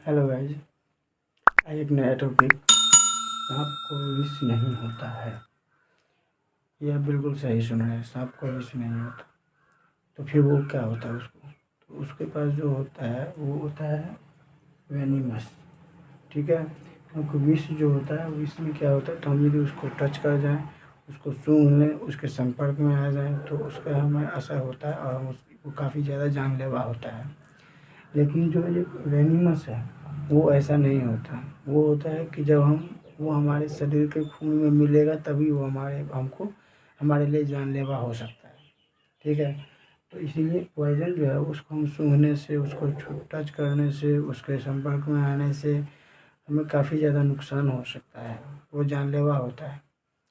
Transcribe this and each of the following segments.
Hello guys, एक नया topic. सांप को विष नहीं होता है। यह बिल्कुल सही सुन रहे हैं, सांप को विष नहीं होता। तो फिर वो क्या होता है तो उसके पास जो होता है वो होता है वेनिमस। ठीक है, क्योंकि विष जो होता है विष में क्या होता है, तो हम यदि उसको टच कर जाएं, उसको सूंघ लें, उसके संपर्क में आ जाएं तो उसका हमें असर होता है और हम वो काफ़ी ज़्यादा जानलेवा होता है। लेकिन जो ये वेनिमस है वो ऐसा नहीं होता। वो होता है कि जब वो हमारे शरीर के खून में मिलेगा तभी वो हमारे लिए जानलेवा हो सकता है। ठीक है, तो इसीलिए पॉइज़न जो है उसको हम सूंघने से, उसको टच करने से, उसके संपर्क में आने से हमें काफ़ी ज़्यादा नुकसान हो सकता है। वो जानलेवा होता है।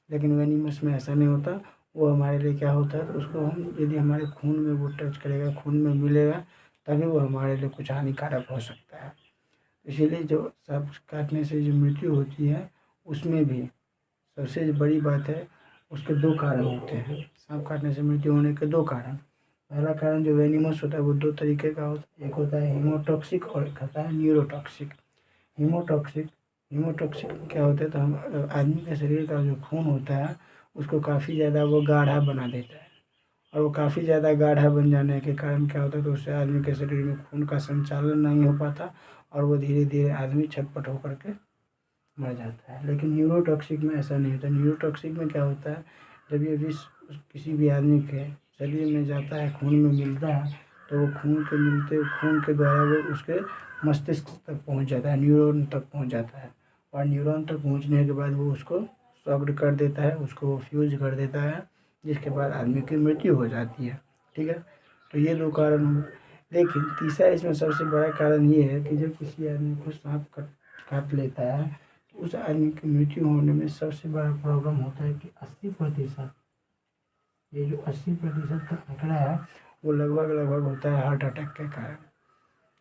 लेकिन वेनिमस में ऐसा नहीं होता। वो हमारे लिए क्या होता है, तो उसको हम यदि हमारे खून में वो टच करेगा, खून में मिलेगा, तभी वो हमारे लिए कुछ हानिकारक हो सकता है। इसीलिए जो सांप काटने से जो मृत्यु होती है उसमें भी सबसे बड़ी बात है, उसके दो कारण होते हैं। सांप काटने से मृत्यु होने के दो कारण। पहला कारण जो वेनिमस होता है वो दो तरीके का होता है। एक होता है हीमोटॉक्सिक और एक होता है न्यूरोटॉक्सिक। हीमोटॉक्सिक हीमोटॉक्सिक क्या होता है, तो हम आदमी के शरीर का जो खून होता है उसको काफ़ी ज़्यादा वो गाढ़ा बना देता है। और वो काफ़ी ज़्यादा गाढ़ा बन जाने के कारण क्या होता है, तो उससे आदमी के शरीर में खून का संचालन नहीं हो पाता और वो धीरे धीरे आदमी छटपट होकर के मर जाता है। लेकिन न्यूरोटॉक्सिक में ऐसा नहीं होता। न्यूरोटॉक्सिक में क्या होता है, जब ये विष किसी भी आदमी के शरीर में जाता है, खून में मिलता है, तो वो खून के द्वारा वो उसके मस्तिष्क तक पहुंच जाता है, न्यूरॉन तक पहुंच जाता है। और न्यूरॉन तक पहुंचने के बाद वो उसको शॉक्ड कर देता है, उसको वो फ्यूज कर देता है, जिसके बाद आदमी की मृत्यु हो जाती है। ठीक है, तो ये दो कारण हुए। लेकिन तीसरा इसमें सबसे बड़ा कारण ये है कि जब किसी आदमी को सांप काट लेता है तो उस आदमी की मृत्यु होने में सबसे बड़ा प्रॉब्लम होता है कि 80%, ये जो 80% का आंकड़ा है वो लगभग लगभग होता है हार्ट अटैक के कारण।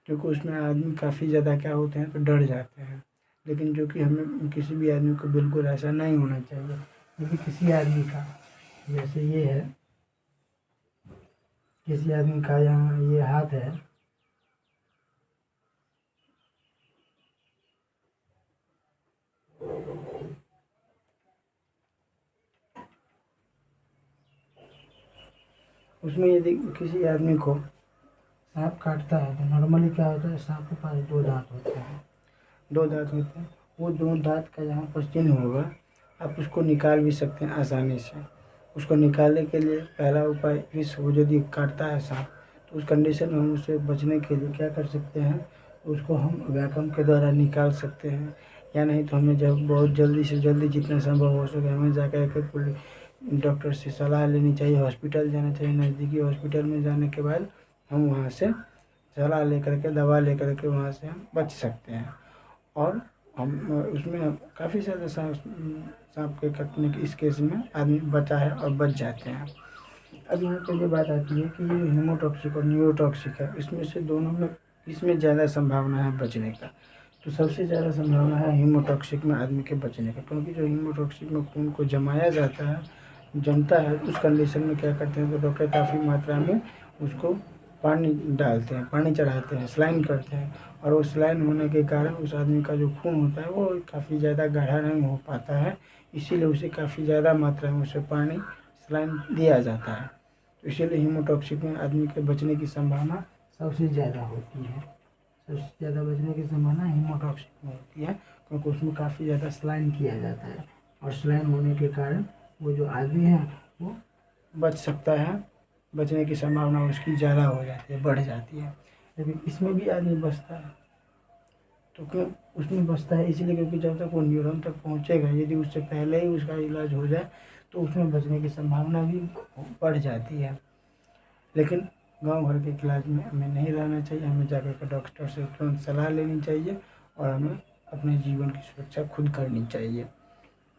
क्योंकि उसमें आदमी काफ़ी ज़्यादा क्या होते हैं, तो डर जाते हैं। लेकिन जो कि हमें किसी भी आदमी को बिल्कुल ऐसा नहीं होना चाहिए। लेकिन किसी आदमी का जैसे ये है, किसी आदमी का यहाँ ये हाथ है, उसमें यदि किसी आदमी को सांप काटता है तो नॉर्मली क्या होता है, सांप के पास दो दांत होते हैं। वो दो दांत का जहाँ पर चिन्ह होगा आप उसको निकाल भी सकते हैं आसानी से। उसको निकालने के लिए पहला उपाय, इस वो यदि काटता है सांप तो उस कंडीशन में हम उससे बचने के लिए क्या कर सकते हैं, उसको हम वैक्यूम के द्वारा निकाल सकते हैं। या नहीं तो हमें जब बहुत जल्दी से जल्दी जितना संभव हो सके हमें जाकर के डॉक्टर से सलाह लेनी चाहिए, हॉस्पिटल जाना चाहिए। नज़दीकी हॉस्पिटल में जाने के बाद हम वहाँ से सलाह लेकर के, दवा लेकर के वहाँ से हम बच सकते हैं। और हम उसमें काफ़ी सारे सांप के कटने के इस केस में आदमी बचा है और बच जाते हैं। अब यहाँ पे ये बात आती है कि ये हीमोटॉक्सिक और न्यूरोटॉक्सिक है, इसमें से दोनों में इसमें ज़्यादा संभावना है बचने का। तो सबसे ज़्यादा संभावना है हीमोटॉक्सिक में आदमी के बचने का, क्योंकि जो हीमोटॉक्सिक में खून को जमाया जाता है, जमता है, उस कंडीशन में क्या करते हैं, तो डॉक्टर काफ़ी मात्रा में उसको पानी डालते हैं, पानी चढ़ाते हैं, स्लाइन करते हैं। और वो स्लाइन होने के कारण उस आदमी का जो खून होता है वो काफ़ी ज़्यादा गाढ़ा नहीं हो पाता है, इसीलिए उसे काफ़ी ज़्यादा मात्रा में उसे पानी स्लाइन दिया जाता है। तो इसीलिए हीमोटॉक्सिक में आदमी के बचने की संभावना सबसे ज़्यादा होती है। सबसे ज़्यादा बचने की संभावना हीमोटॉक्सिक में होती है, क्योंकि उसमें काफ़ी ज़्यादा स्लाइन किया जाता है। और स्लाइन होने के कारण वो जो आदमी है वो बच सकता है, बचने की संभावना उसकी ज़्यादा हो जाती है, बढ़ जाती है। लेकिन इसमें भी आदमी बचता है, तो क्यों उसमें बचता है, इसलिए क्योंकि जब तक वो न्यूरॉन तक पहुँचेगा, यदि उससे पहले ही उसका इलाज हो जाए तो उसमें बचने की संभावना भी बढ़ जाती है। लेकिन गांव घर के इलाज में हमें नहीं रहना चाहिए, हमें जाकर के डॉक्टर से तुरंत सलाह लेनी चाहिए और हमें अपने जीवन की सुरक्षा खुद करनी चाहिए।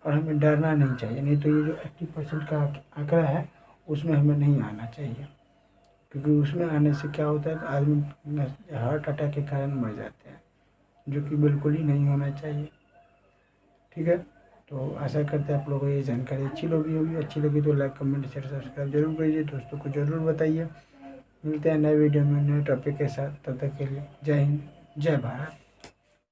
और हमें डरना नहीं चाहिए, नहीं तो ये जो 80% का आंकड़ा है उसमें हमें नहीं आना चाहिए। क्योंकि उसमें आने से क्या होता है, तो आदमी हार्ट अटैक के कारण मर जाते हैं, जो कि बिल्कुल ही नहीं होना चाहिए। ठीक है, तो आशा करते हैं आप लोगों को ये जानकारी अच्छी लगी होगी। अच्छी लगी तो लाइक, कमेंट, शेयर, सब्सक्राइब जरूर करिए, दोस्तों को ज़रूर बताइए। मिलते हैं नए वीडियो में नए टॉपिक के साथ, तब तक के लिए जय हिंद, जय भारत।